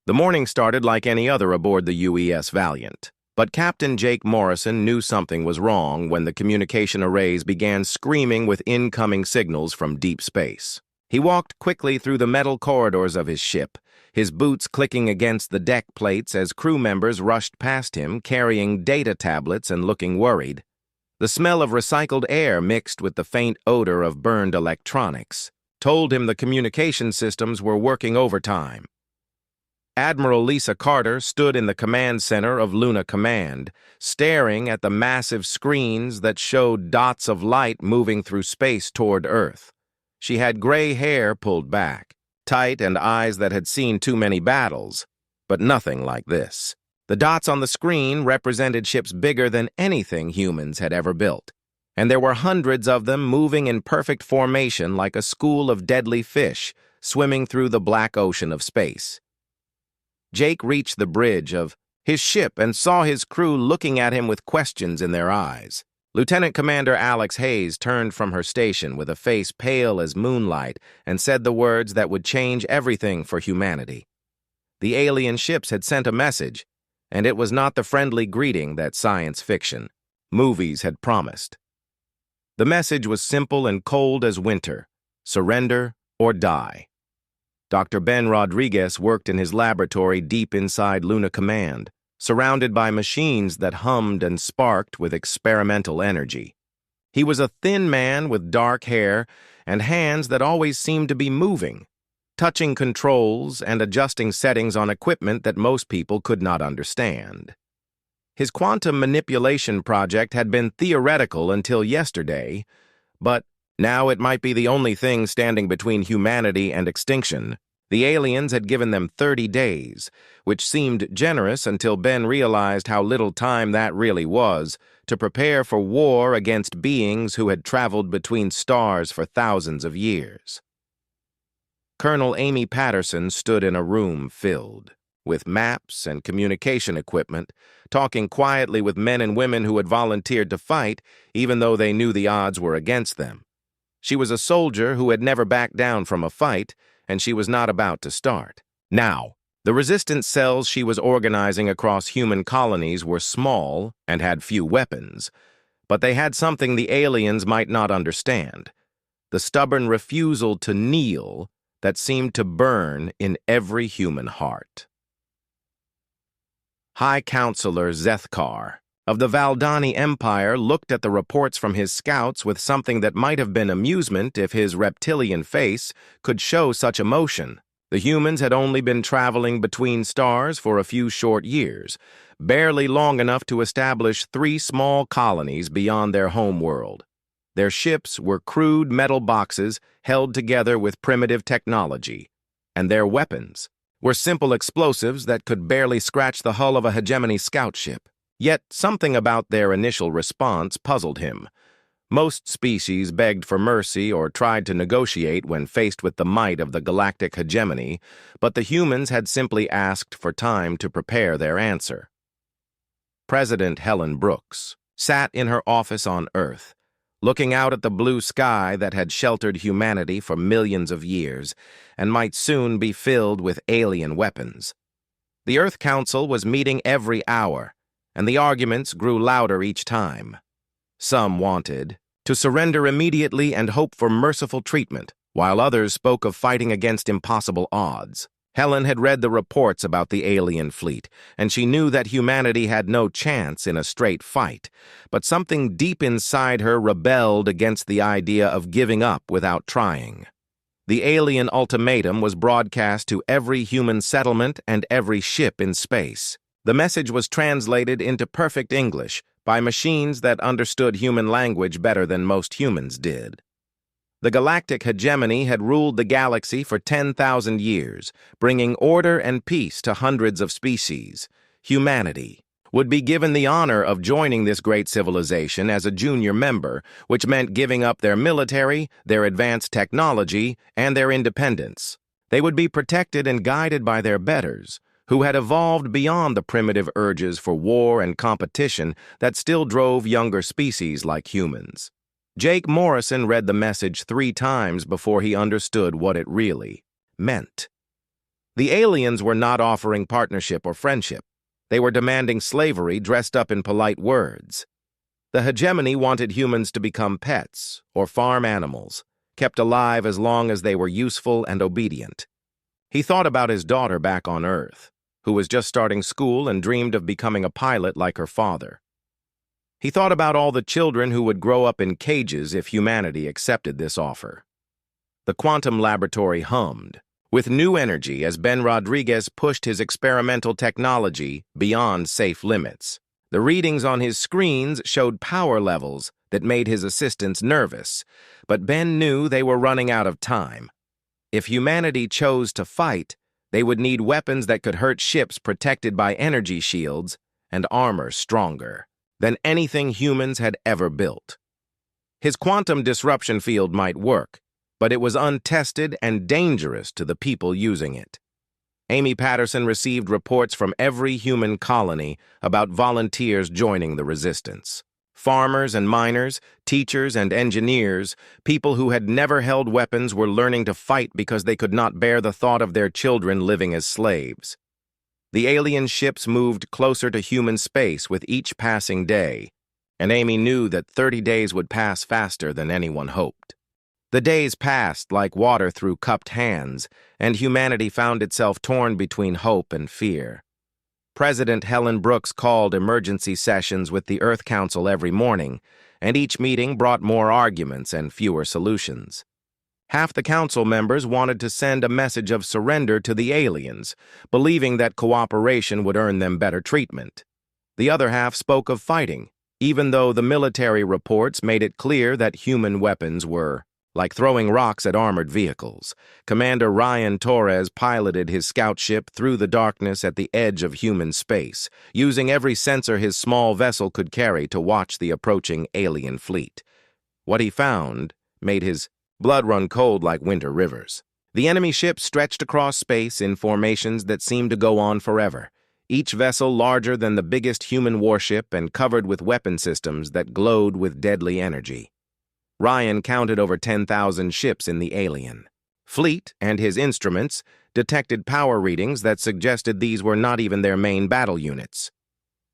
The morning started like any other aboard the UES Valiant, but Captain Jake Morrison knew something was wrong when the communication arrays began screaming with incoming signals from deep space. He walked quickly through the metal corridors of his ship, his boots clicking against the deck plates as crew members rushed past him carrying data tablets and looking worried. The smell of recycled air mixed with the faint odor of burned electronics told him the communication systems were working overtime. Admiral Lisa Carter stood in the command center of Luna Command, staring at the massive screens that showed dots of light moving through space toward Earth. She had gray hair pulled back, tight, and eyes that had seen too many battles, but nothing like this. The dots on the screen represented ships bigger than anything humans had ever built, and there were hundreds of them moving in perfect formation like a school of deadly fish swimming through the black ocean of space. Jake reached the bridge of his ship and saw his crew looking at him with questions in their eyes. Lieutenant Commander Alex Hayes turned from her station with a face pale as moonlight and said the words that would change everything for humanity. The alien ships had sent a message, and it was not the friendly greeting that science fiction movies had promised. The message was simple and cold as winter: surrender or die. Dr. Ben Rodriguez worked in his laboratory deep inside Luna Command, surrounded by machines that hummed and sparked with experimental energy. He was a thin man with dark hair and hands that always seemed to be moving, touching controls and adjusting settings on equipment that most people could not understand. His quantum manipulation project had been theoretical until yesterday, but now it might be the only thing standing between humanity and extinction. The aliens had given them 30 days, which seemed generous until Ben realized how little time that really was, to prepare for war against beings who had traveled between stars for thousands of years. Colonel Amy Patterson stood in a room filled with maps and communication equipment, talking quietly with men and women who had volunteered to fight, even though they knew the odds were against them. She was a soldier who had never backed down from a fight, and she was not about to start. Now, the resistance cells she was organizing across human colonies were small and had few weapons, but they had something the aliens might not understand: the stubborn refusal to kneel that seemed to burn in every human heart. High Counselor Zethkar of the Valdani Empire looked at the reports from his scouts with something that might have been amusement if his reptilian face could show such emotion. The humans had only been traveling between stars for a few short years, barely long enough to establish 3 small colonies beyond their home world. Their ships were crude metal boxes held together with primitive technology, and their weapons were simple explosives that could barely scratch the hull of a hegemony scout ship. Yet something about their initial response puzzled him. Most species begged for mercy or tried to negotiate when faced with the might of the galactic hegemony, but the humans had simply asked for time to prepare their answer. President Helen Brooks sat in her office on Earth, looking out at the blue sky that had sheltered humanity for millions of years and might soon be filled with alien weapons. The Earth Council was meeting every hour, and the arguments grew louder each time. Some wanted to surrender immediately and hope for merciful treatment, while others spoke of fighting against impossible odds. Helen had read the reports about the alien fleet, and she knew that humanity had no chance in a straight fight, but something deep inside her rebelled against the idea of giving up without trying. The alien ultimatum was broadcast to every human settlement and every ship in space. The message was translated into perfect English by machines that understood human language better than most humans did. The galactic hegemony had ruled the galaxy for 10,000 years, bringing order and peace to hundreds of species. Humanity would be given the honor of joining this great civilization as a junior member, which meant giving up their military, their advanced technology, and their independence. They would be protected and guided by their betters, who had evolved beyond the primitive urges for war and competition that still drove younger species like humans. Jake Morrison read the message 3 times before he understood what it really meant. The aliens were not offering partnership or friendship. They were demanding slavery dressed up in polite words. The hegemony wanted humans to become pets or farm animals, kept alive as long as they were useful and obedient. He thought about his daughter back on Earth, who was just starting school and dreamed of becoming a pilot like her father. He thought about all the children who would grow up in cages if humanity accepted this offer. The quantum laboratory hummed with new energy as Ben Rodriguez pushed his experimental technology beyond safe limits. The readings on his screens showed power levels that made his assistants nervous, but Ben knew they were running out of time. If humanity chose to fight, they would need weapons that could hurt ships protected by energy shields and armor stronger than anything humans had ever built. His quantum disruption field might work, but it was untested and dangerous to the people using it. Amy Patterson received reports from every human colony about volunteers joining the resistance. Farmers and miners, teachers and engineers, people who had never held weapons were learning to fight because they could not bear the thought of their children living as slaves. The alien ships moved closer to human space with each passing day, and Amy knew that 30 days would pass faster than anyone hoped. The days passed like water through cupped hands, and humanity found itself torn between hope and fear. President Helen Brooks called emergency sessions with the Earth Council every morning, and each meeting brought more arguments and fewer solutions. Half the council members wanted to send a message of surrender to the aliens, believing that cooperation would earn them better treatment. The other half spoke of fighting, even though the military reports made it clear that human weapons were like throwing rocks at armored vehicles. Commander Ryan Torres piloted his scout ship through the darkness at the edge of human space, using every sensor his small vessel could carry to watch the approaching alien fleet. What he found made his blood run cold like winter rivers. The enemy ships stretched across space in formations that seemed to go on forever, each vessel larger than the biggest human warship and covered with weapon systems that glowed with deadly energy. Ryan counted over 10,000 ships in the alien fleet, and his instruments detected power readings that suggested these were not even their main battle units.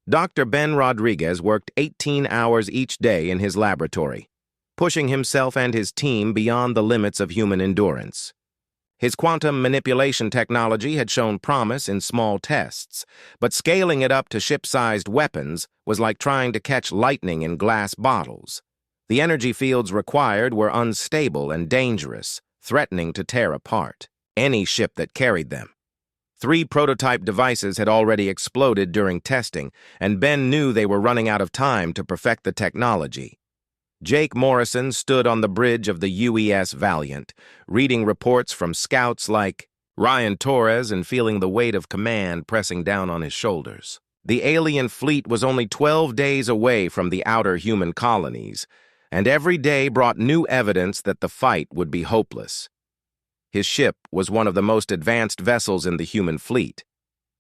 Dr. Ben Rodriguez worked 18 hours each day in his laboratory, pushing himself and his team beyond the limits of human endurance. His quantum manipulation technology had shown promise in small tests, but scaling it up to ship-sized weapons was like trying to catch lightning in glass bottles. The energy fields required were unstable and dangerous, threatening to tear apart any ship that carried them. 3 prototype devices had already exploded during testing, and Ben knew they were running out of time to perfect the technology. Jake Morrison stood on the bridge of the UES Valiant, reading reports from scouts like Ryan Torres and feeling the weight of command pressing down on his shoulders. The alien fleet was only 12 days away from the outer human colonies, and every day brought new evidence that the fight would be hopeless. His ship was one of the most advanced vessels in the human fleet,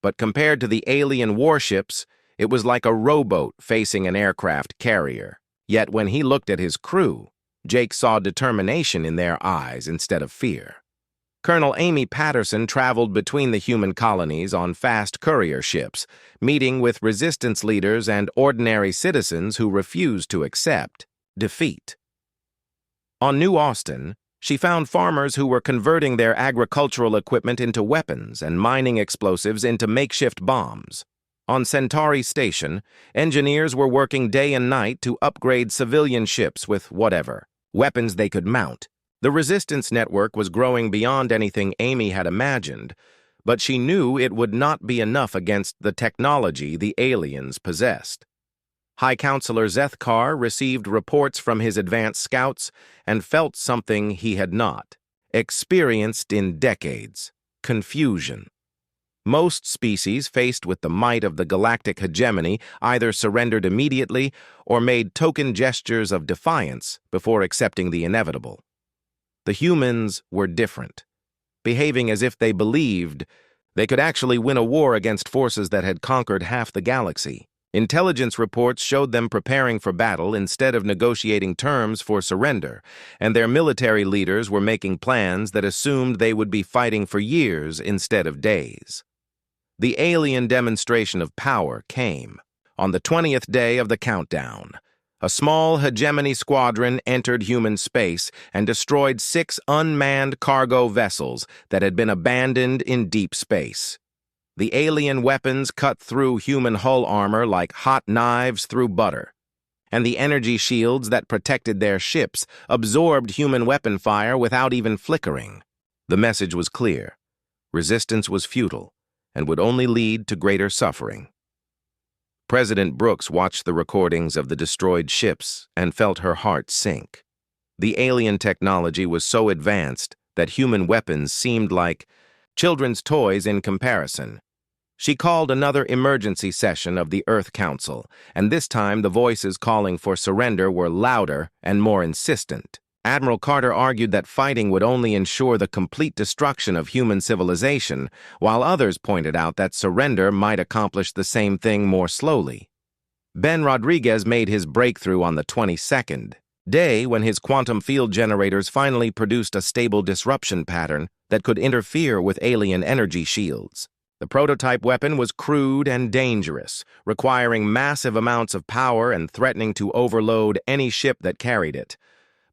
but compared to the alien warships, it was like a rowboat facing an aircraft carrier. Yet when he looked at his crew, Jake saw determination in their eyes instead of fear. Colonel Amy Patterson traveled between the human colonies on fast courier ships, meeting with resistance leaders and ordinary citizens who refused to accept defeat. On New Austin, she found farmers who were converting their agricultural equipment into weapons and mining explosives into makeshift bombs. On Centauri Station, engineers were working day and night to upgrade civilian ships with whatever weapons they could mount. The resistance network was growing beyond anything Amy had imagined, but she knew it would not be enough against the technology the aliens possessed. High Counselor Zethkar received reports from his advanced scouts and felt something he had not experienced in decades: confusion. Most species faced with the might of the galactic hegemony either surrendered immediately or made token gestures of defiance before accepting the inevitable. The humans were different, behaving as if they believed they could actually win a war against forces that had conquered half the galaxy. Intelligence reports showed them preparing for battle instead of negotiating terms for surrender, and their military leaders were making plans that assumed they would be fighting for years instead of days. The alien demonstration of power came on the 20th day of the countdown. A small hegemony squadron entered human space and destroyed 6 unmanned cargo vessels that had been abandoned in deep space. The alien weapons cut through human hull armor like hot knives through butter, and the energy shields that protected their ships absorbed human weapon fire without even flickering. The message was clear. Resistance was futile and would only lead to greater suffering. President Brooks watched the recordings of the destroyed ships and felt her heart sink. The alien technology was so advanced that human weapons seemed like children's toys in comparison. She called another emergency session of the Earth Council, and this time the voices calling for surrender were louder and more insistent. Admiral Carter argued that fighting would only ensure the complete destruction of human civilization, while others pointed out that surrender might accomplish the same thing more slowly. Ben Rodriguez made his breakthrough on the 22nd day when his quantum field generators finally produced a stable disruption pattern that could interfere with alien energy shields. The prototype weapon was crude and dangerous, requiring massive amounts of power and threatening to overload any ship that carried it.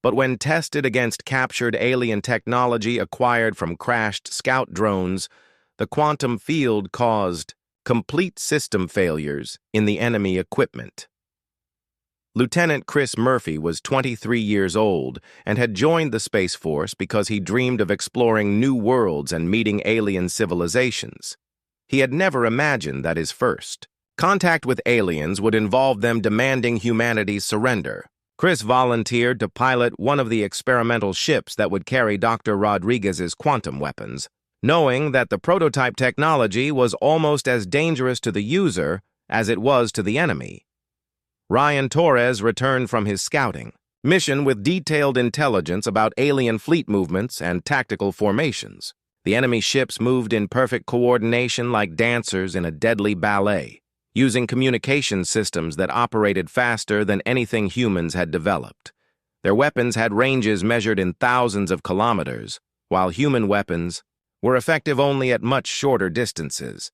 But when tested against captured alien technology acquired from crashed scout drones, the quantum field caused complete system failures in the enemy equipment. Lieutenant Chris Murphy was 23 years old and had joined the Space Force because he dreamed of exploring new worlds and meeting alien civilizations. He had never imagined that his first contact with aliens would involve them demanding humanity's surrender. Chris volunteered to pilot one of the experimental ships that would carry Dr. Rodriguez's quantum weapons, knowing that the prototype technology was almost as dangerous to the user as it was to the enemy. Ryan Torres returned from his scouting mission with detailed intelligence about alien fleet movements and tactical formations. The enemy ships moved in perfect coordination like dancers in a deadly ballet, using communication systems that operated faster than anything humans had developed. Their weapons had ranges measured in thousands of kilometers, while human weapons were effective only at much shorter distances.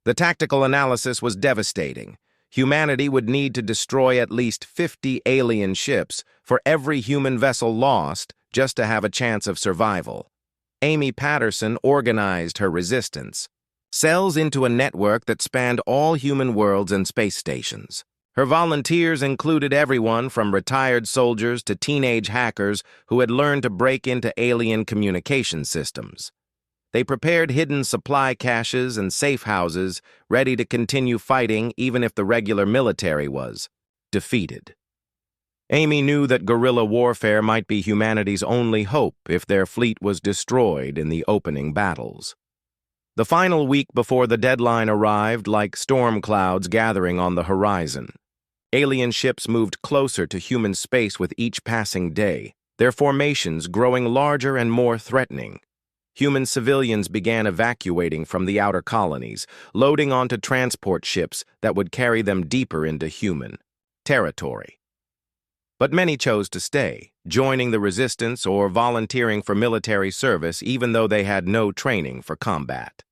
The tactical analysis was devastating. Humanity would need to destroy at least 50 alien ships for every human vessel lost just to have a chance of survival. Amy Patterson organized her resistance, cells into a network that spanned all human worlds and space stations. Her volunteers included everyone from retired soldiers to teenage hackers who had learned to break into alien communication systems. They prepared hidden supply caches and safe houses, ready to continue fighting even if the regular military was defeated. Amy knew that guerrilla warfare might be humanity's only hope if their fleet was destroyed in the opening battles. The final week before the deadline arrived like storm clouds gathering on the horizon. Alien ships moved closer to human space with each passing day, their formations growing larger and more threatening. Human civilians began evacuating from the outer colonies, loading onto transport ships that would carry them deeper into human territory. But many chose to stay, joining the resistance or volunteering for military service even though they had no training for combat.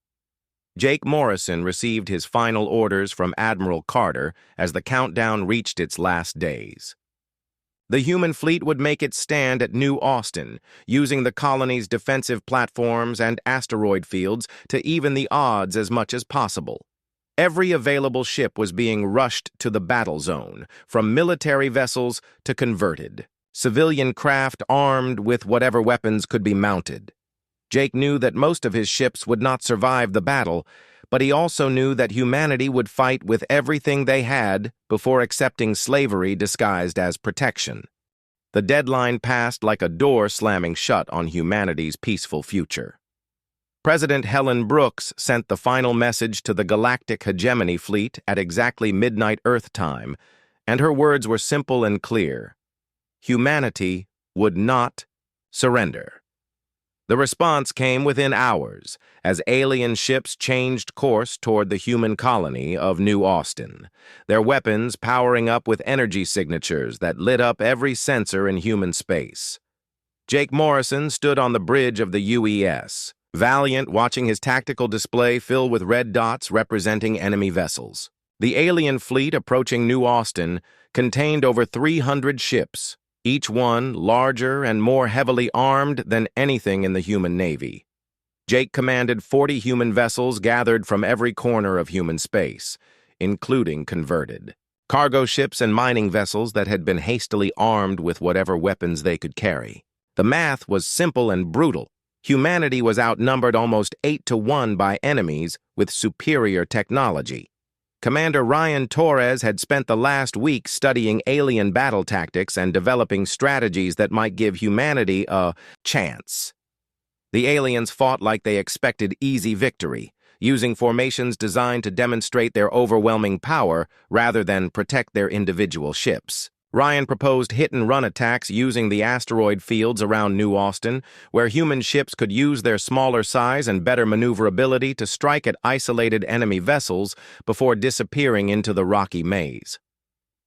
Jake Morrison received his final orders from Admiral Carter as the countdown reached its last days. The human fleet would make its stand at New Austin, using the colony's defensive platforms and asteroid fields to even the odds as much as possible. Every available ship was being rushed to the battle zone, from military vessels to converted civilian craft armed with whatever weapons could be mounted. Jake knew that most of his ships would not survive the battle, but he also knew that humanity would fight with everything they had before accepting slavery disguised as protection. The deadline passed like a door slamming shut on humanity's peaceful future. President Helen Brooks sent the final message to the Galactic Hegemony Fleet at exactly midnight Earth time, and her words were simple and clear. Humanity would not surrender. The response came within hours, as alien ships changed course toward the human colony of New Austin, their weapons powering up with energy signatures that lit up every sensor in human space. Jake Morrison stood on the bridge of the UES, valiant, watching his tactical display fill with red dots representing enemy vessels. The alien fleet approaching New Austin contained over 300 ships, each one larger and more heavily armed than anything in the human navy. Jake commanded 40 human vessels gathered from every corner of human space, including converted cargo ships and mining vessels that had been hastily armed with whatever weapons they could carry. The math was simple and brutal. Humanity was outnumbered almost 8-1 by enemies with superior technology. Commander Ryan Torres had spent the last week studying alien battle tactics and developing strategies that might give humanity a chance. The aliens fought like they expected easy victory, using formations designed to demonstrate their overwhelming power rather than protect their individual ships. Ryan proposed hit-and-run attacks using the asteroid fields around New Austin, where human ships could use their smaller size and better maneuverability to strike at isolated enemy vessels before disappearing into the rocky maze.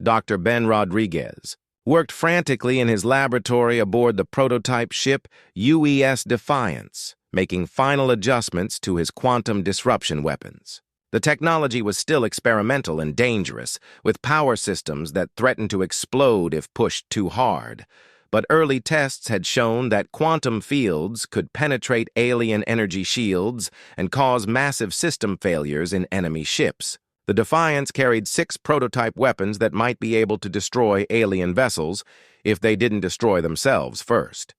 Dr. Ben Rodriguez worked frantically in his laboratory aboard the prototype ship UES Defiance, making final adjustments to his quantum disruption weapons. The technology was still experimental and dangerous, with power systems that threatened to explode if pushed too hard. But early tests had shown that quantum fields could penetrate alien energy shields and cause massive system failures in enemy ships. The Defiance carried 6 prototype weapons that might be able to destroy alien vessels if they didn't destroy themselves first.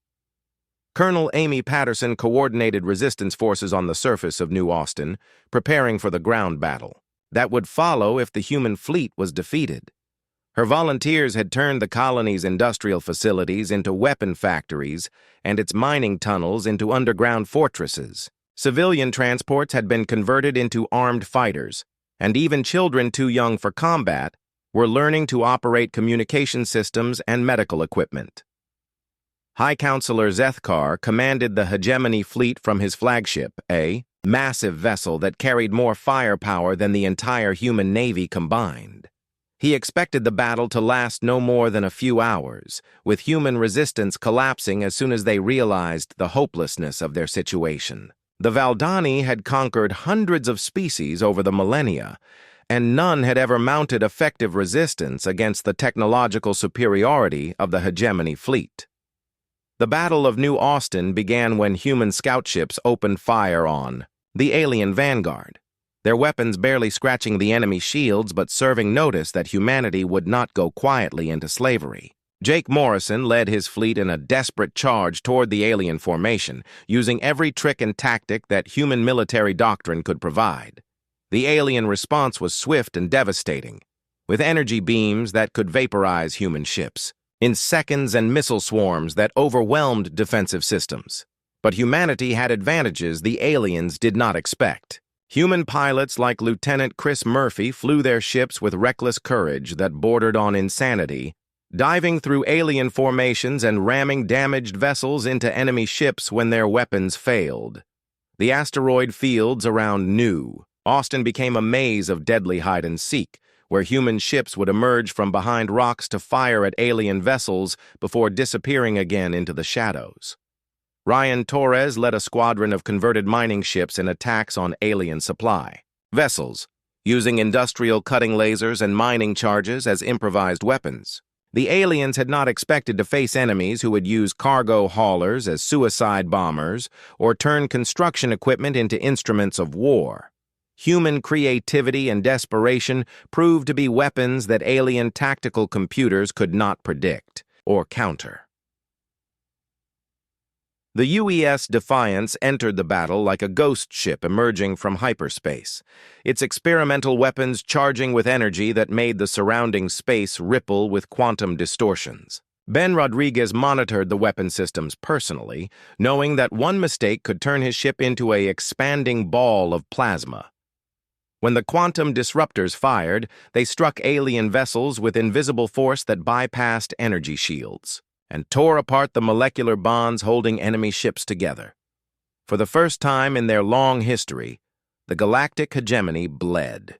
Colonel Amy Patterson coordinated resistance forces on the surface of New Austin, preparing for the ground battle that would follow if the human fleet was defeated. Her volunteers had turned the colony's industrial facilities into weapon factories and its mining tunnels into underground fortresses. Civilian transports had been converted into armed fighters, and even children too young for combat were learning to operate communication systems and medical equipment. High Counselor Zethkar commanded the Hegemony fleet from his flagship, a massive vessel that carried more firepower than the entire human navy combined. He expected the battle to last no more than a few hours, with human resistance collapsing as soon as they realized the hopelessness of their situation. The Valdani had conquered hundreds of species over the millennia, and none had ever mounted effective resistance against the technological superiority of the Hegemony fleet. The Battle of New Austin began when human scout ships opened fire on the alien vanguard, their weapons barely scratching the enemy shields but serving notice that humanity would not go quietly into slavery. Jake Morrison led his fleet in a desperate charge toward the alien formation, using every trick and tactic that human military doctrine could provide. The alien response was swift and devastating, with energy beams that could vaporize human ships in seconds and missile swarms that overwhelmed defensive systems. But humanity had advantages the aliens did not expect. Human pilots like Lieutenant Chris Murphy flew their ships with reckless courage that bordered on insanity, diving through alien formations and ramming damaged vessels into enemy ships when their weapons failed. The asteroid fields around New Austin became a maze of deadly hide-and-seek, where human ships would emerge from behind rocks to fire at alien vessels before disappearing again into the shadows. Ryan Torres led a squadron of converted mining ships in attacks on alien supply vessels, using industrial cutting lasers and mining charges as improvised weapons. The aliens had not expected to face enemies who would use cargo haulers as suicide bombers or turn construction equipment into instruments of war. Human creativity and desperation proved to be weapons that alien tactical computers could not predict or counter. The UES Defiance entered the battle like a ghost ship emerging from hyperspace, its experimental weapons charging with energy that made the surrounding space ripple with quantum distortions. Ben Rodriguez monitored the weapon systems personally, knowing that one mistake could turn his ship into an expanding ball of plasma. When the quantum disruptors fired, they struck alien vessels with invisible force that bypassed energy shields and tore apart the molecular bonds holding enemy ships together. For the first time in their long history, the galactic hegemony bled.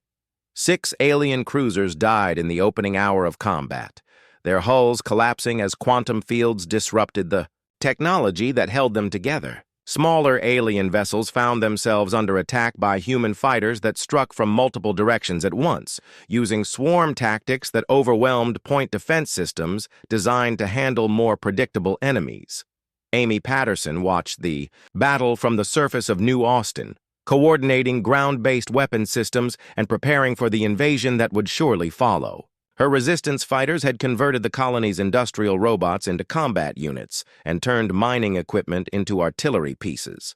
6 alien cruisers died in the opening hour of combat, their hulls collapsing as quantum fields disrupted the technology that held them together. Smaller alien vessels found themselves under attack by human fighters that struck from multiple directions at once, using swarm tactics that overwhelmed point defense systems designed to handle more predictable enemies. Amy Patterson watched the battle from the surface of New Austin, coordinating ground-based weapon systems and preparing for the invasion that would surely follow. Her resistance fighters had converted the colony's industrial robots into combat units and turned mining equipment into artillery pieces.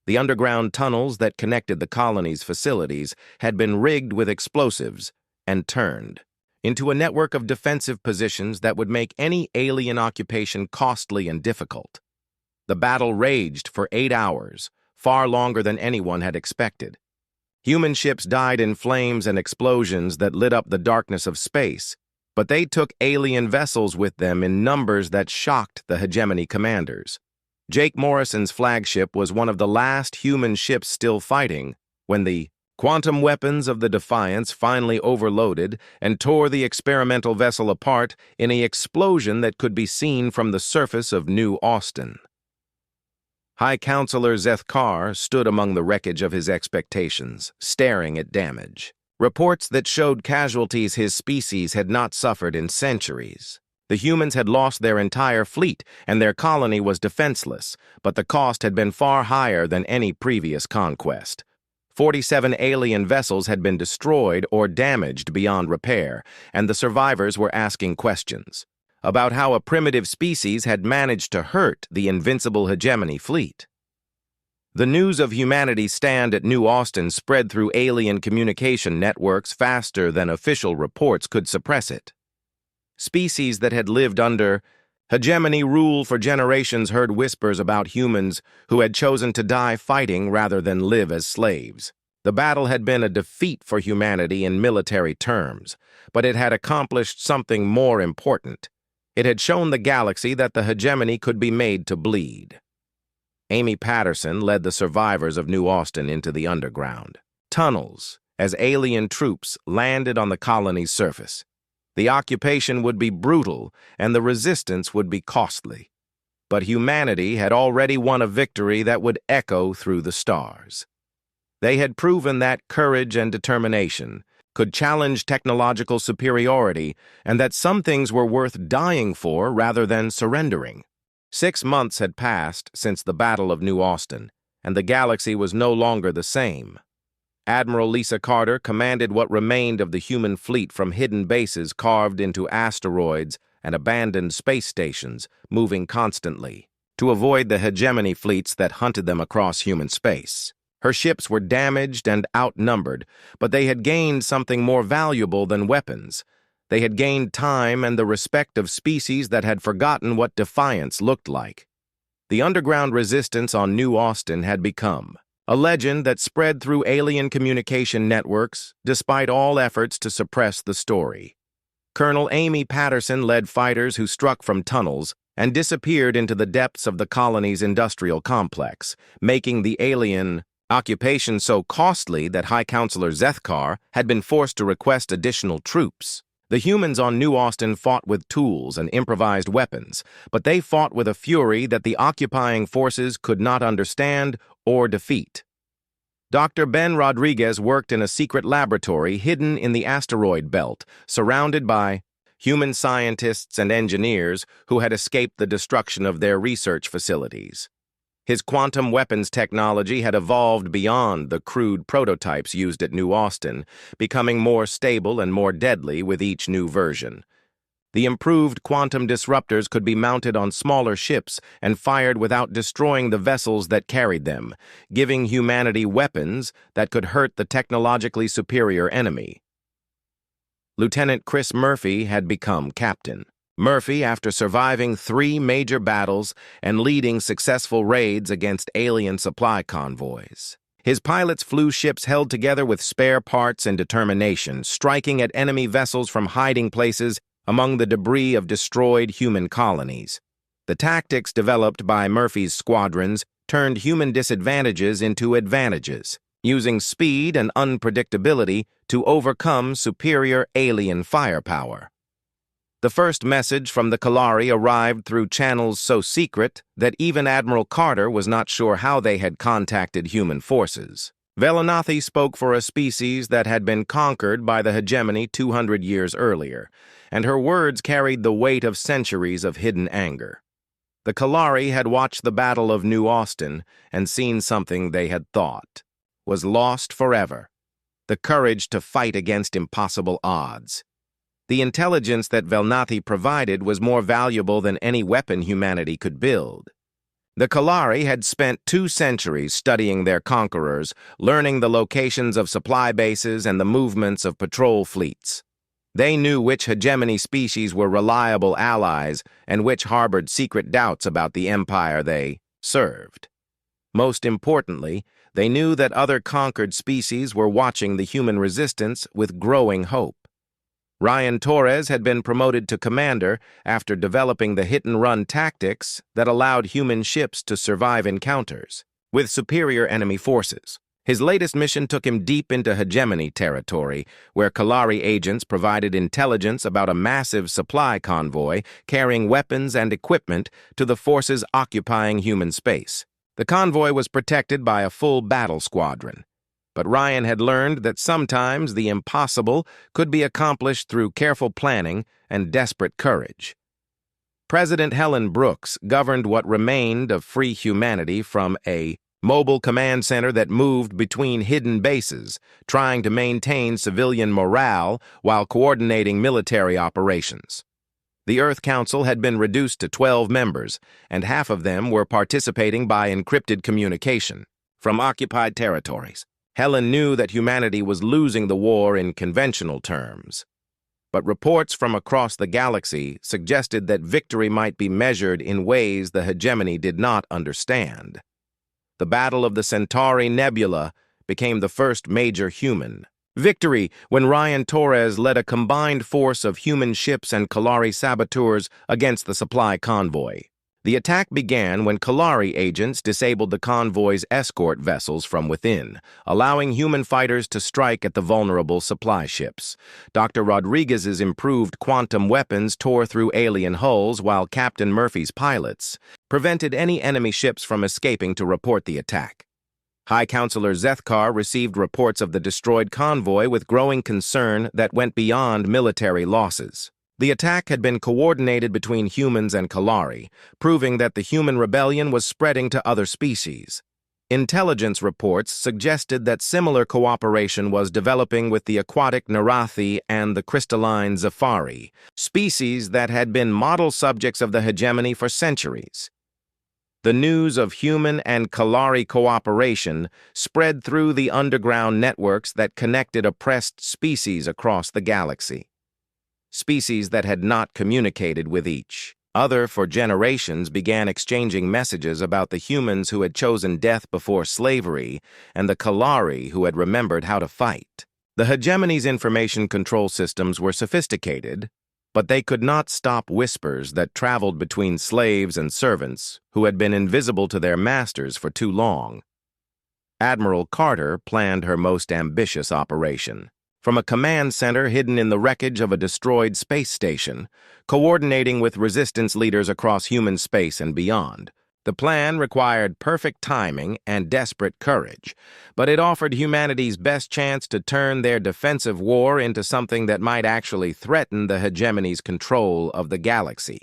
The underground tunnels that connected the colony's facilities had been rigged with explosives and turned into a network of defensive positions that would make any alien occupation costly and difficult. The battle raged for 8 hours, far longer than anyone had expected. Human ships died in flames and explosions that lit up the darkness of space, but they took alien vessels with them in numbers that shocked the hegemony commanders. Jake Morrison's flagship was one of the last human ships still fighting when the quantum weapons of the Defiance finally overloaded and tore the experimental vessel apart in an explosion that could be seen from the surface of New Austin. High Counselor Zethkar stood among the wreckage of his expectations, staring at damage. Reports that showed casualties his species had not suffered in centuries. The humans had lost their entire fleet, and their colony was defenseless, but the cost had been far higher than any previous conquest. 47 alien vessels had been destroyed or damaged beyond repair, and the survivors were asking questions about how a primitive species had managed to hurt the invincible hegemony fleet. The news of humanity's stand at New Austin spread through alien communication networks faster than official reports could suppress it. Species that had lived under hegemony rule for generations heard whispers about humans who had chosen to die fighting rather than live as slaves. The battle had been a defeat for humanity in military terms, but it had accomplished something more important. It had shown the galaxy that the hegemony could be made to bleed. Amy Patterson led the survivors of New Austin into the underground tunnels as alien troops landed on the colony's surface. The occupation would be brutal and the resistance would be costly. But humanity had already won a victory that would echo through the stars. They had proven that courage and determination could challenge technological superiority and that some things were worth dying for rather than surrendering. 6 months had passed since the Battle of New Austin, and the galaxy was no longer the same. Admiral Lisa Carter commanded what remained of the human fleet from hidden bases carved into asteroids and abandoned space stations, moving constantly to avoid the hegemony fleets that hunted them across human space. Her ships were damaged and outnumbered, but they had gained something more valuable than weapons. They had gained time and the respect of species that had forgotten what defiance looked like. The underground resistance on New Austin had become a legend that spread through alien communication networks, despite all efforts to suppress the story. Colonel Amy Patterson led fighters who struck from tunnels and disappeared into the depths of the colony's industrial complex, making the alien occupation so costly that High Counselor Zethkar had been forced to request additional troops. The humans on New Austin fought with tools and improvised weapons, but they fought with a fury that the occupying forces could not understand or defeat. Dr. Ben Rodriguez worked in a secret laboratory hidden in the asteroid belt, surrounded by human scientists and engineers who had escaped the destruction of their research facilities. His quantum weapons technology had evolved beyond the crude prototypes used at New Austin, becoming more stable and more deadly with each new version. The improved quantum disruptors could be mounted on smaller ships and fired without destroying the vessels that carried them, giving humanity weapons that could hurt the technologically superior enemy. Lieutenant Chris Murphy had become captain. Murphy, after surviving 3 major battles and leading successful raids against alien supply convoys. His pilots flew ships held together with spare parts and determination, striking at enemy vessels from hiding places among the debris of destroyed human colonies. The tactics developed by Murphy's squadrons turned human disadvantages into advantages, using speed and unpredictability to overcome superior alien firepower. The first message from the Kalari arrived through channels so secret that even Admiral Carter was not sure how they had contacted human forces. Velanathi spoke for a species that had been conquered by the hegemony 200 years earlier, and her words carried the weight of centuries of hidden anger. The Kalari had watched the Battle of New Austin and seen something they had thought was lost forever: the courage to fight against impossible odds. The intelligence that Velanathi provided was more valuable than any weapon humanity could build. The Kalari had spent 2 centuries studying their conquerors, learning the locations of supply bases and the movements of patrol fleets. They knew which hegemony species were reliable allies and which harbored secret doubts about the empire they served. Most importantly, they knew that other conquered species were watching the human resistance with growing hope. Ryan Torres had been promoted to commander after developing the hit-and-run tactics that allowed human ships to survive encounters with superior enemy forces. His latest mission took him deep into hegemony territory, where Kalari agents provided intelligence about a massive supply convoy carrying weapons and equipment to the forces occupying human space. The convoy was protected by a full battle squadron. But Ryan had learned that sometimes the impossible could be accomplished through careful planning and desperate courage. President Helen Brooks governed what remained of free humanity from a mobile command center that moved between hidden bases, trying to maintain civilian morale while coordinating military operations. The Earth Council had been reduced to 12 members, and half of them were participating by encrypted communication from occupied territories. Helen knew that humanity was losing the war in conventional terms. But reports from across the galaxy suggested that victory might be measured in ways the hegemony did not understand. The Battle of the Centauri Nebula became the first major human victory when Ryan Torres led a combined force of human ships and Kalari saboteurs against the supply convoy. The attack began when Kalari agents disabled the convoy's escort vessels from within, allowing human fighters to strike at the vulnerable supply ships. Dr. Rodriguez's improved quantum weapons tore through alien hulls, while Captain Murphy's pilots prevented any enemy ships from escaping to report the attack. High Counselor Zethkar received reports of the destroyed convoy with growing concern that went beyond military losses. The attack had been coordinated between humans and Kalari, proving that the human rebellion was spreading to other species. Intelligence reports suggested that similar cooperation was developing with the aquatic Narathi and the crystalline Zafari, species that had been model subjects of the hegemony for centuries. The news of human and Kalari cooperation spread through the underground networks that connected oppressed species across the galaxy. Species that had not communicated with each other for generations began exchanging messages about the humans who had chosen death before slavery and the Kalari who had remembered how to fight. The hegemony's information control systems were sophisticated, but they could not stop whispers that traveled between slaves and servants who had been invisible to their masters for too long. Admiral Carter planned her most ambitious operation. From a command center hidden in the wreckage of a destroyed space station, coordinating with resistance leaders across human space and beyond. The plan required perfect timing and desperate courage, but it offered humanity's best chance to turn their defensive war into something that might actually threaten the hegemony's control of the galaxy.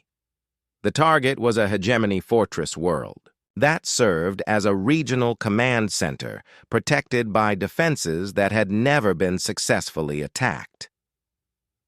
The target was a hegemony fortress world that served as a regional command center, protected by defenses that had never been successfully attacked.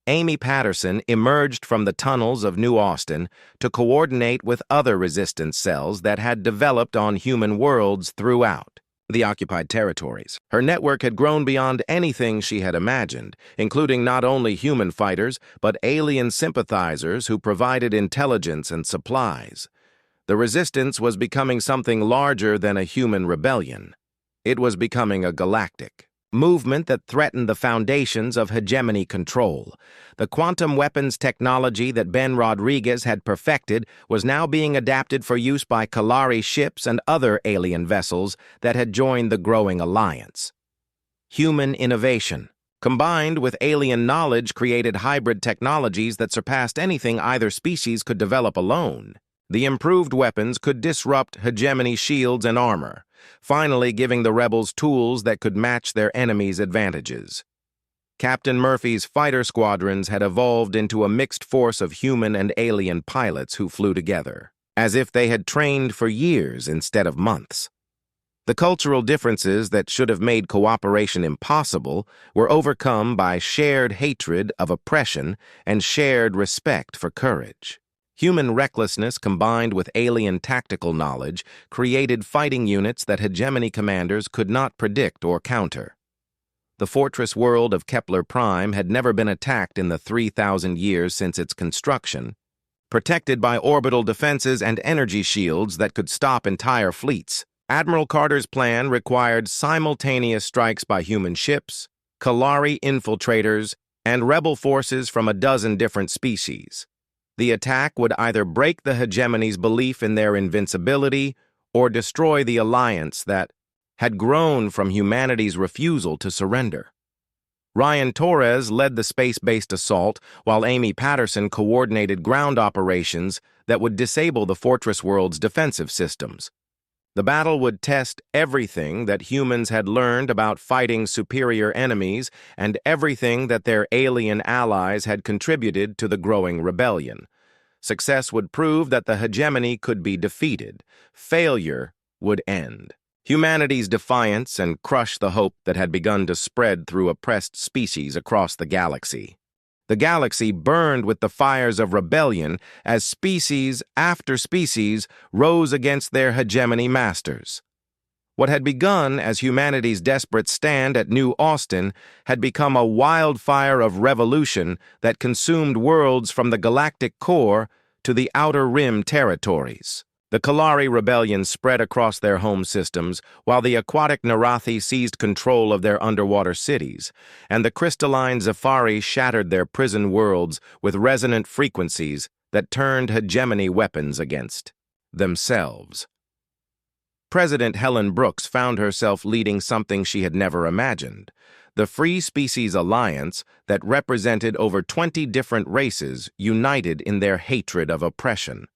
Amy Patterson emerged from the tunnels of New Austin to coordinate with other resistance cells that had developed on human worlds throughout the occupied territories. Her network had grown beyond anything she had imagined, including not only human fighters, but alien sympathizers who provided intelligence and supplies. The resistance was becoming something larger than a human rebellion. It was becoming a galactic movement that threatened the foundations of hegemony control. The quantum weapons technology that Ben Rodriguez had perfected was now being adapted for use by Kalari ships and other alien vessels that had joined the growing alliance. Human innovation, combined with alien knowledge, created hybrid technologies that surpassed anything either species could develop alone. The improved weapons could disrupt hegemony shields and armor, finally giving the rebels tools that could match their enemies' advantages. Captain Murphy's fighter squadrons had evolved into a mixed force of human and alien pilots who flew together, as if they had trained for years instead of months. The cultural differences that should have made cooperation impossible were overcome by shared hatred of oppression and shared respect for courage. Human recklessness combined with alien tactical knowledge created fighting units that hegemony commanders could not predict or counter. The fortress world of Kepler Prime had never been attacked in the 3,000 years since its construction, protected by orbital defenses and energy shields that could stop entire fleets. Admiral Carter's plan required simultaneous strikes by human ships, Kalari infiltrators, and rebel forces from a dozen different species. The attack would either break the hegemony's belief in their invincibility or destroy the alliance that had grown from humanity's refusal to surrender. Ryan Torres led the space-based assault, while Amy Patterson coordinated ground operations that would disable the fortress world's defensive systems. The battle would test everything that humans had learned about fighting superior enemies and everything that their alien allies had contributed to the growing rebellion. Success would prove that the hegemony could be defeated. Failure would end humanity's defiance and crush the hope that had begun to spread through oppressed species across the galaxy. The galaxy burned with the fires of rebellion as species after species rose against their hegemony masters. What had begun as humanity's desperate stand at New Austin had become a wildfire of revolution that consumed worlds from the galactic core to the outer rim territories. The Kalari rebellion spread across their home systems, while the aquatic Narathi seized control of their underwater cities, and the crystalline Zafari shattered their prison worlds with resonant frequencies that turned hegemony weapons against themselves. President Helen Brooks found herself leading something she had never imagined, the Free Species Alliance that represented over 20 different races united in their hatred of oppression.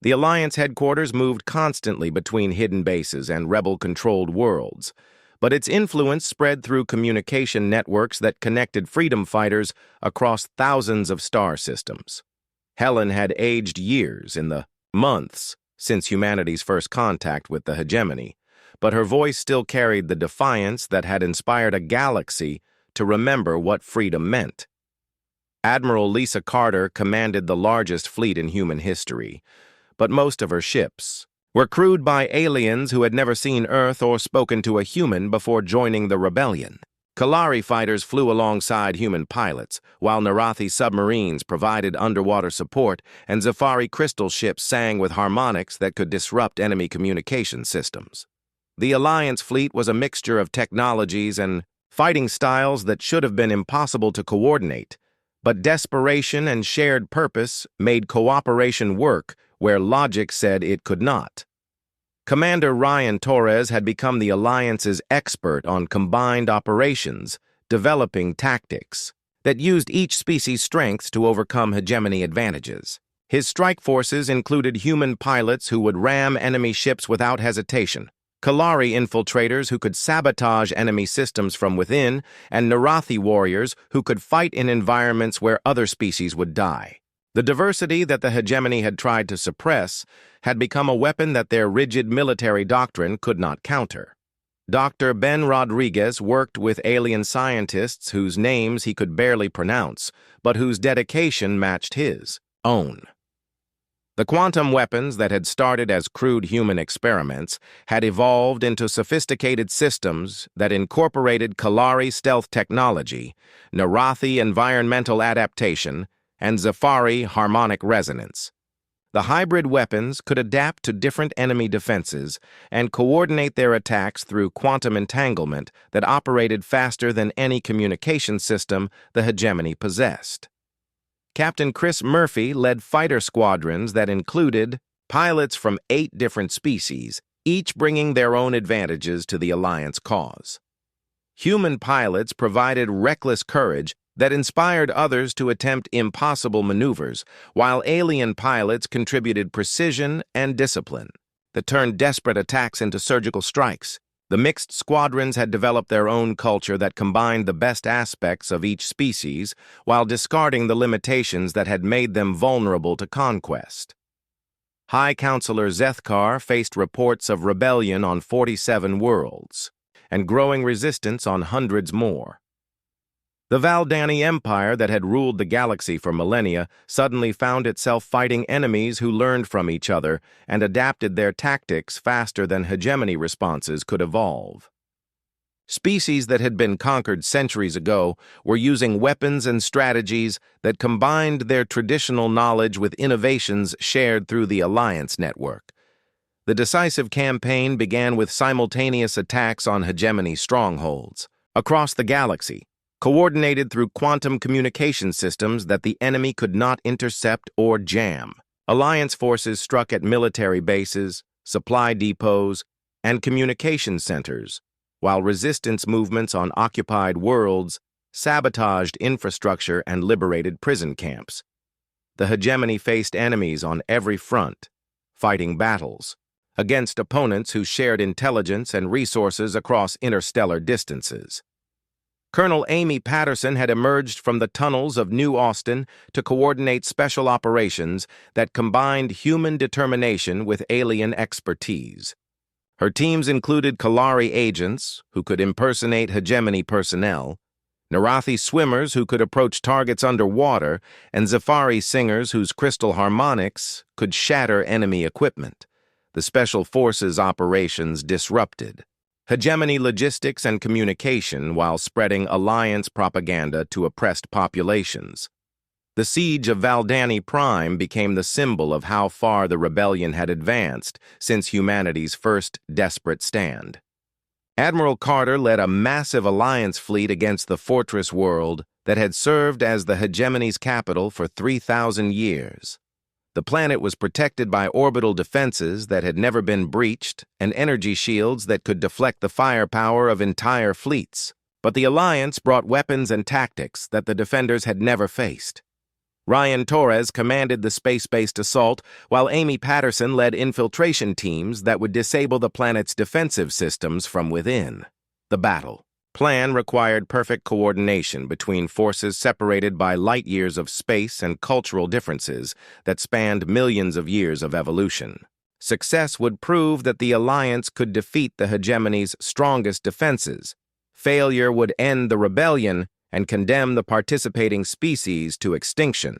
The Alliance headquarters moved constantly between hidden bases and rebel-controlled worlds, but its influence spread through communication networks that connected freedom fighters across thousands of star systems. Helen had aged years in the months since humanity's first contact with the hegemony, but her voice still carried the defiance that had inspired a galaxy to remember what freedom meant. Admiral Lisa Carter commanded the largest fleet in human history, but most of her ships were crewed by aliens who had never seen Earth or spoken to a human before joining the rebellion. Kalari fighters flew alongside human pilots, while Narathi submarines provided underwater support and Zafari crystal ships sang with harmonics that could disrupt enemy communication systems. The Alliance fleet was a mixture of technologies and fighting styles that should have been impossible to coordinate, but desperation and shared purpose made cooperation work where logic said it could not. Commander Ryan Torres had become the Alliance's expert on combined operations, developing tactics that used each species' strengths to overcome hegemony advantages. His strike forces included human pilots who would ram enemy ships without hesitation, Kalari infiltrators who could sabotage enemy systems from within, and Narathi warriors who could fight in environments where other species would die. The diversity that the hegemony had tried to suppress had become a weapon that their rigid military doctrine could not counter. Dr. Ben Rodriguez worked with alien scientists whose names he could barely pronounce, but whose dedication matched his own. The quantum weapons that had started as crude human experiments had evolved into sophisticated systems that incorporated Kalari stealth technology, Narathi environmental adaptation, and Zafari harmonic resonance. The hybrid weapons could adapt to different enemy defenses and coordinate their attacks through quantum entanglement that operated faster than any communication system the hegemony possessed. Captain Chris Murphy led fighter squadrons that included pilots from 8 different species, each bringing their own advantages to the Alliance cause. Human pilots provided reckless courage that inspired others to attempt impossible maneuvers, while alien pilots contributed precision and discipline that turned desperate attacks into surgical strikes. The mixed squadrons had developed their own culture that combined the best aspects of each species while discarding the limitations that had made them vulnerable to conquest. High Counselor Zethkar faced reports of rebellion on 47 worlds and growing resistance on hundreds more. The Valdani Empire that had ruled the galaxy for millennia suddenly found itself fighting enemies who learned from each other and adapted their tactics faster than hegemony responses could evolve. Species that had been conquered centuries ago were using weapons and strategies that combined their traditional knowledge with innovations shared through the Alliance network. The decisive campaign began with simultaneous attacks on hegemony strongholds across the galaxy, coordinated through quantum communication systems that the enemy could not intercept or jam. Alliance forces struck at military bases, supply depots, and communication centers, while resistance movements on occupied worlds sabotaged infrastructure and liberated prison camps. The hegemony faced enemies on every front, fighting battles against opponents who shared intelligence and resources across interstellar distances. Colonel Amy Patterson had emerged from the tunnels of New Austin to coordinate special operations that combined human determination with alien expertise. Her teams included Kalari agents, who could impersonate hegemony personnel, Narathi swimmers who could approach targets underwater, and Zafari singers whose crystal harmonics could shatter enemy equipment. The Special Forces operations disrupted hegemony logistics and communication while spreading Alliance propaganda to oppressed populations. The siege of Valdani Prime became the symbol of how far the rebellion had advanced since humanity's first desperate stand. Admiral Carter led a massive Alliance fleet against the fortress world that had served as the hegemony's capital for 3,000 years. The planet was protected by orbital defenses that had never been breached and energy shields that could deflect the firepower of entire fleets. But the Alliance brought weapons and tactics that the defenders had never faced. Ryan Torres commanded the space-based assault, while Amy Patterson led infiltration teams that would disable the planet's defensive systems from within. The battle plan required perfect coordination between forces separated by light years of space and cultural differences that spanned millions of years of evolution. Success would prove that the Alliance could defeat the hegemony's strongest defenses. Failure would end the rebellion and condemn the participating species to extinction.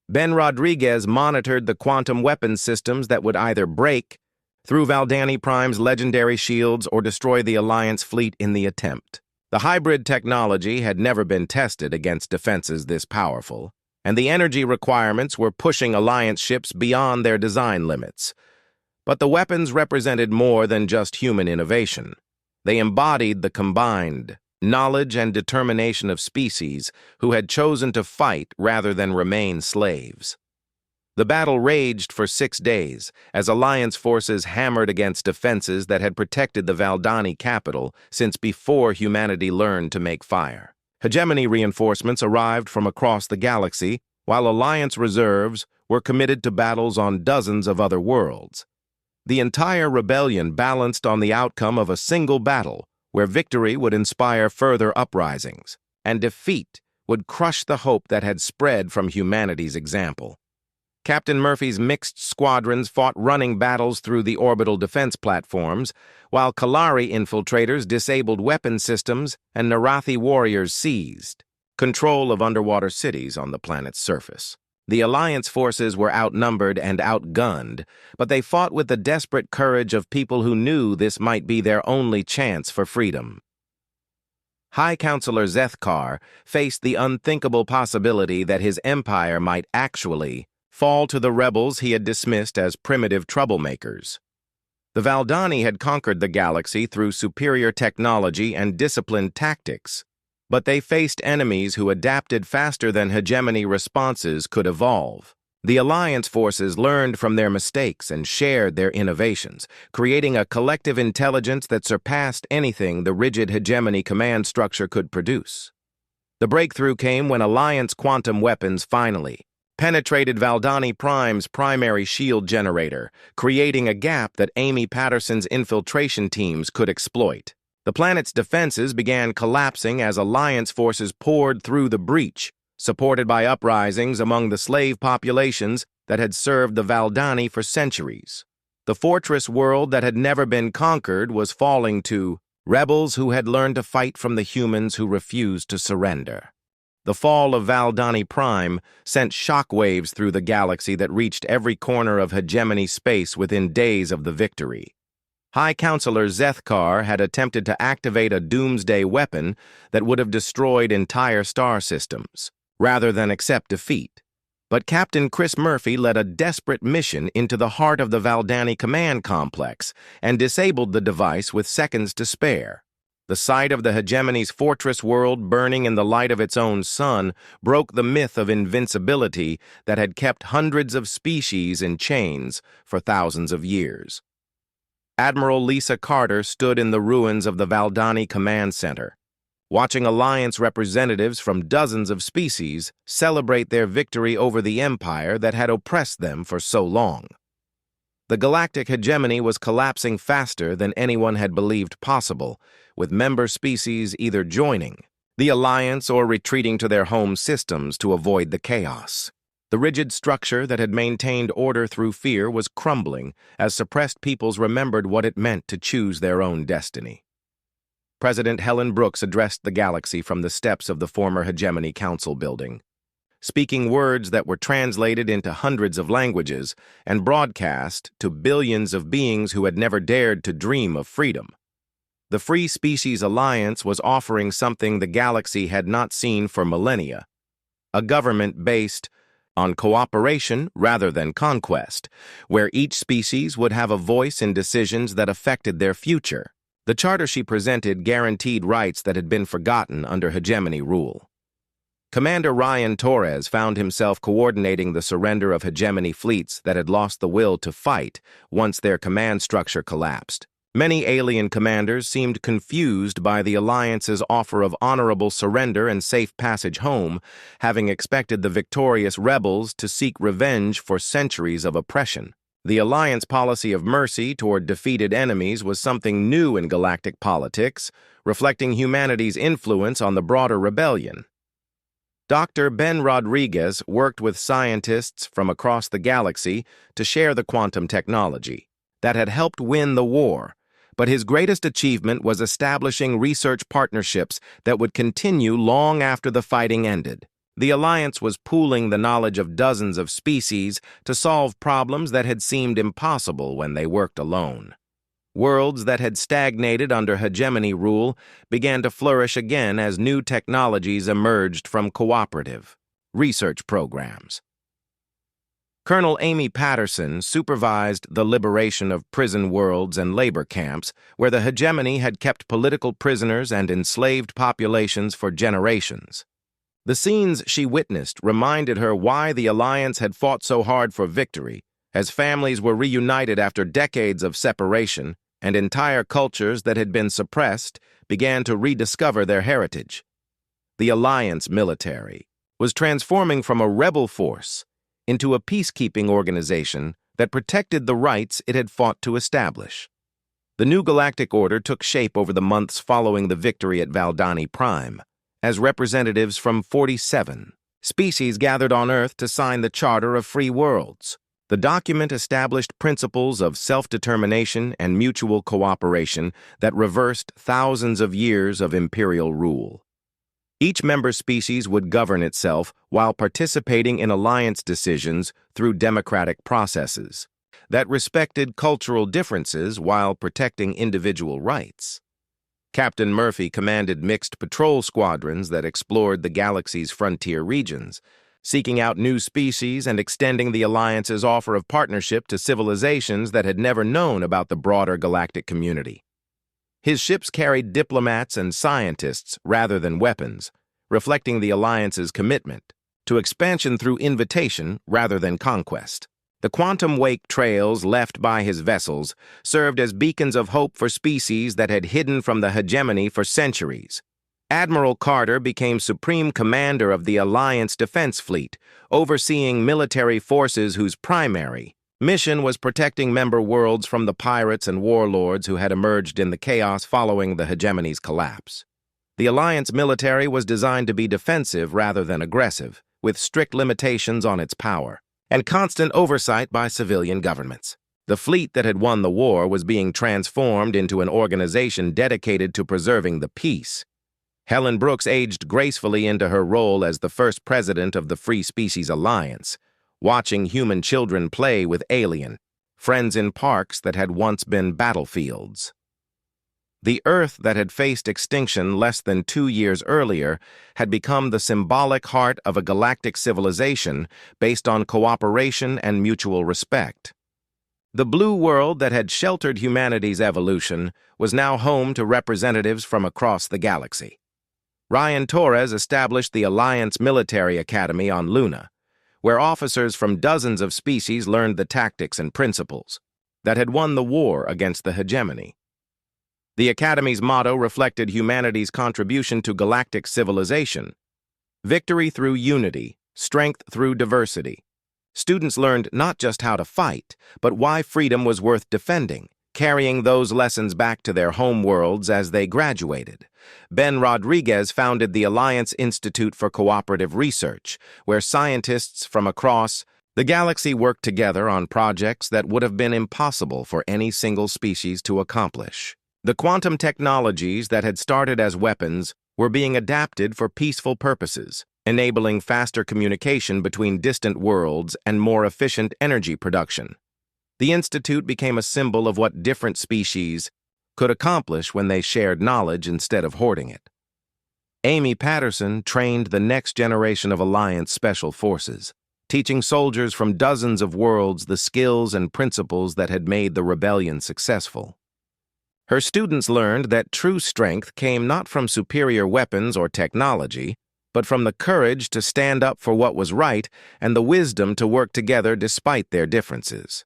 Ben Rodriguez monitored the quantum weapons systems that would either break through Valdani Prime's legendary shields or destroy the Alliance fleet in the attempt. The hybrid technology had never been tested against defenses this powerful, and the energy requirements were pushing Alliance ships beyond their design limits. But the weapons represented more than just human innovation. They embodied the combined knowledge and determination of species who had chosen to fight rather than remain slaves. The battle raged for 6 days as Alliance forces hammered against defenses that had protected the Valdani capital since before humanity learned to make fire. Hegemony reinforcements arrived from across the galaxy, while Alliance reserves were committed to battles on dozens of other worlds. The entire rebellion balanced on the outcome of a single battle, where victory would inspire further uprisings, and defeat would crush the hope that had spread from humanity's example. Captain Murphy's mixed squadrons fought running battles through the orbital defense platforms, while Kalari infiltrators disabled weapon systems and Narathi warriors seized control of underwater cities on the planet's surface. The Alliance forces were outnumbered and outgunned, but they fought with the desperate courage of people who knew this might be their only chance for freedom. High Counselor Zethkar faced the unthinkable possibility that his empire might actually fall to the rebels he had dismissed as primitive troublemakers. The Valdani had conquered the galaxy through superior technology and disciplined tactics, but they faced enemies who adapted faster than hegemony responses could evolve. The Alliance forces learned from their mistakes and shared their innovations, creating a collective intelligence that surpassed anything the rigid hegemony command structure could produce. The breakthrough came when Alliance quantum weapons finally penetrated Valdani Prime's primary shield generator, creating a gap that Amy Patterson's infiltration teams could exploit. The planet's defenses began collapsing as Alliance forces poured through the breach, supported by uprisings among the slave populations that had served the Valdani for centuries. The fortress world that had never been conquered was falling to rebels who had learned to fight from the humans who refused to surrender. The fall of Valdani Prime sent shockwaves through the galaxy that reached every corner of hegemony space within days of the victory. High Counselor Zethkar had attempted to activate a doomsday weapon that would have destroyed entire star systems, rather than accept defeat. But Captain Chris Murphy led a desperate mission into the heart of the Valdani command complex and disabled the device with seconds to spare. The sight of the hegemony's fortress world burning in the light of its own sun broke the myth of invincibility that had kept hundreds of species in chains for thousands of years. Admiral Lisa Carter stood in the ruins of the Valdani Command Center, watching Alliance representatives from dozens of species celebrate their victory over the empire that had oppressed them for so long. The galactic hegemony was collapsing faster than anyone had believed possible, with member species either joining the Alliance or retreating to their home systems to avoid the chaos. The rigid structure that had maintained order through fear was crumbling as suppressed peoples remembered what it meant to choose their own destiny. President Helen Brooks addressed the galaxy from the steps of the former Hegemony Council building, speaking words that were translated into hundreds of languages and broadcast to billions of beings who had never dared to dream of freedom. The Free Species Alliance was offering something the galaxy had not seen for millennia, a government based on cooperation rather than conquest, where each species would have a voice in decisions that affected their future. The charter she presented guaranteed rights that had been forgotten under hegemony rule. Commander Ryan Torres found himself coordinating the surrender of hegemony fleets that had lost the will to fight once their command structure collapsed. Many alien commanders seemed confused by the Alliance's offer of honorable surrender and safe passage home, having expected the victorious rebels to seek revenge for centuries of oppression. The Alliance policy of mercy toward defeated enemies was something new in galactic politics, reflecting humanity's influence on the broader rebellion. Dr. Ben Rodriguez worked with scientists from across the galaxy to share the quantum technology that had helped win the war, but his greatest achievement was establishing research partnerships that would continue long after the fighting ended. The Alliance was pooling the knowledge of dozens of species to solve problems that had seemed impossible when they worked alone. Worlds that had stagnated under hegemony rule began to flourish again as new technologies emerged from cooperative research programs. Colonel Amy Patterson supervised the liberation of prison worlds and labor camps where the hegemony had kept political prisoners and enslaved populations for generations. The scenes she witnessed reminded her why the Alliance had fought so hard for victory, as families were reunited after decades of separation and entire cultures that had been suppressed began to rediscover their heritage. The Alliance military was transforming from a rebel force into a peacekeeping organization that protected the rights it had fought to establish. The new galactic order took shape over the months following the victory at Valdani Prime, as representatives from 47 species gathered on Earth to sign the Charter of Free Worlds. The document established principles of self-determination and mutual cooperation that reversed thousands of years of imperial rule. Each member species would govern itself while participating in alliance decisions through democratic processes that respected cultural differences while protecting individual rights. Captain Murphy commanded mixed patrol squadrons that explored the galaxy's frontier regions, seeking out new species and extending the Alliance's offer of partnership to civilizations that had never known about the broader galactic community. His ships carried diplomats and scientists rather than weapons, reflecting the Alliance's commitment to expansion through invitation rather than conquest. The quantum wake trails left by his vessels served as beacons of hope for species that had hidden from the hegemony for centuries. Admiral Carter became Supreme Commander of the Alliance Defense Fleet, overseeing military forces whose primary mission was protecting member worlds from the pirates and warlords who had emerged in the chaos following the hegemony's collapse. The Alliance military was designed to be defensive rather than aggressive, with strict limitations on its power and constant oversight by civilian governments. The fleet that had won the war was being transformed into an organization dedicated to preserving the peace. Helen Brooks aged gracefully into her role as the first president of the Free Species Alliance, watching human children play with alien friends in parks that had once been battlefields. The Earth that had faced extinction less than 2 years earlier had become the symbolic heart of a galactic civilization based on cooperation and mutual respect. The blue world that had sheltered humanity's evolution was now home to representatives from across the galaxy. Ryan Torres established the Alliance Military Academy on Luna, where officers from dozens of species learned the tactics and principles that had won the war against the hegemony. The Academy's motto reflected humanity's contribution to galactic civilization: victory through unity, strength through diversity. Students learned not just how to fight, but why freedom was worth defending, carrying those lessons back to their home worlds as they graduated. Ben Rodriguez founded the Alliance Institute for Cooperative Research, where scientists from across the galaxy worked together on projects that would have been impossible for any single species to accomplish. The quantum technologies that had started as weapons were being adapted for peaceful purposes, enabling faster communication between distant worlds and more efficient energy production. The Institute became a symbol of what different species could accomplish when they shared knowledge instead of hoarding it. Amy Patterson trained the next generation of Alliance Special Forces, teaching soldiers from dozens of worlds the skills and principles that had made the rebellion successful. Her students learned that true strength came not from superior weapons or technology, but from the courage to stand up for what was right and the wisdom to work together despite their differences.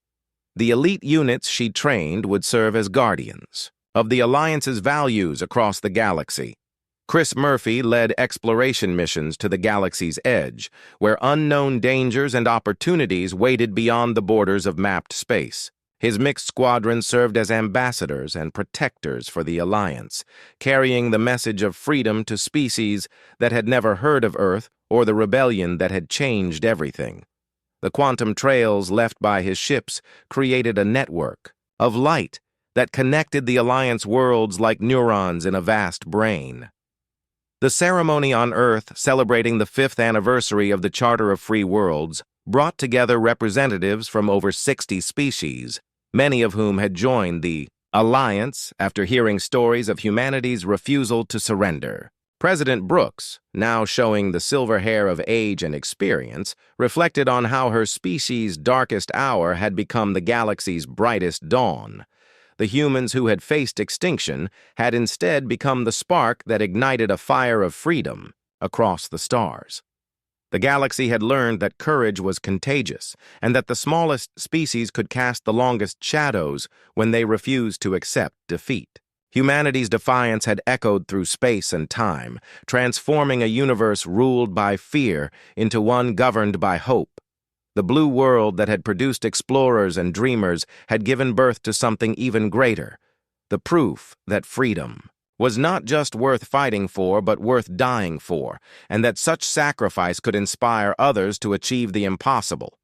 The elite units she trained would serve as guardians of the Alliance's values across the galaxy. Chris Murphy led exploration missions to the galaxy's edge, where unknown dangers and opportunities waited beyond the borders of mapped space. His mixed squadron served as ambassadors and protectors for the Alliance, carrying the message of freedom to species that had never heard of Earth or the rebellion that had changed everything. The quantum trails left by his ships created a network of light that connected the Alliance worlds like neurons in a vast brain. The ceremony on Earth, celebrating the 5th anniversary of the Charter of Free Worlds, brought together representatives from over 60 species, many of whom had joined the Alliance after hearing stories of humanity's refusal to surrender. President Brooks, now showing the silver hair of age and experience, reflected on how her species' darkest hour had become the galaxy's brightest dawn. The humans who had faced extinction had instead become the spark that ignited a fire of freedom across the stars. The galaxy had learned that courage was contagious, and that the smallest species could cast the longest shadows when they refused to accept defeat. Humanity's defiance had echoed through space and time, transforming a universe ruled by fear into one governed by hope. The blue world that had produced explorers and dreamers had given birth to something even greater, the proof that freedom was not just worth fighting for, but worth dying for, and that such sacrifice could inspire others to achieve the impossible.